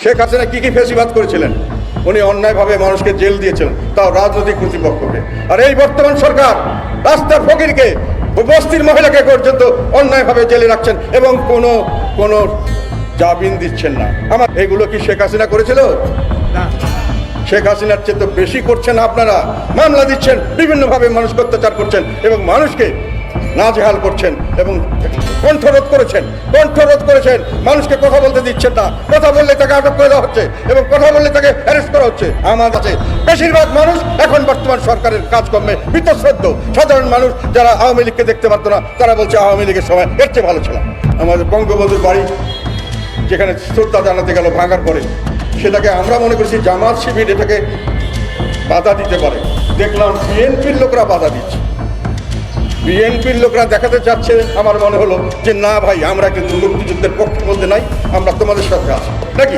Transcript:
শেখ হাসিনা কি ফেসিবাদ করেছিলেন? উনি অন্যায়ভাবে মানুষকে জেল দিয়েছিলেন, তাও রাজনৈতিক কর্তৃপক্ষকে। আর এই বর্তমান সরকার রাস্তার ফকিরকে, বস্তির মহিলাকে পর্যন্ত অন্যায়ভাবে জেলে রাখছেন এবং কোনো জামিন দিচ্ছেন না। আমার এগুলো কি শেখ হাসিনা করেছিল? না, শেখ হাসিনার চেয়ে তো বেশি করছেন আপনারা। মামলা দিচ্ছেন, বিভিন্নভাবে মানুষকে অত্যাচার করছেন এবং মানুষকে নাজেহাল করছেন এবং কণ্ঠরোধ করেছেন। মানুষকে কথা বলতে দিচ্ছেন না, কথা বললে তাকে আটক করে দেওয়া হচ্ছে এবং কথা বললে তাকে অ্যারেস্ট করা হচ্ছে। আমার কাছে বেশিরভাগ মানুষ এখন বর্তমান সরকারের কাজকর্মে বীতশ্রদ্ধ। সাধারণ মানুষ যারা আওয়ামী লীগকে দেখতে পারতো না, তারা বলছে আওয়ামী লীগের সময় এর চেয়ে ভালো ছিল। আমাদের বঙ্গবন্ধুর বাড়ি যেখানে শ্রদ্ধা জানাতে গেল ভাঙার পরে, সেটাকে আমরা মনে করছি জামাত শিবির এটাকে বাধা দিতে পারে। দেখলাম বিএনপির লোকরা বাধা দিচ্ছে। বিএনপির লোকরা দেখাতে চাচ্ছে, আমার মনে হলো যে না ভাই, আমরা কিন্তু মুক্তিযুদ্ধের পক্ষের মধ্যে নাই, আমরা তোমাদের সাথে আছি নাকি।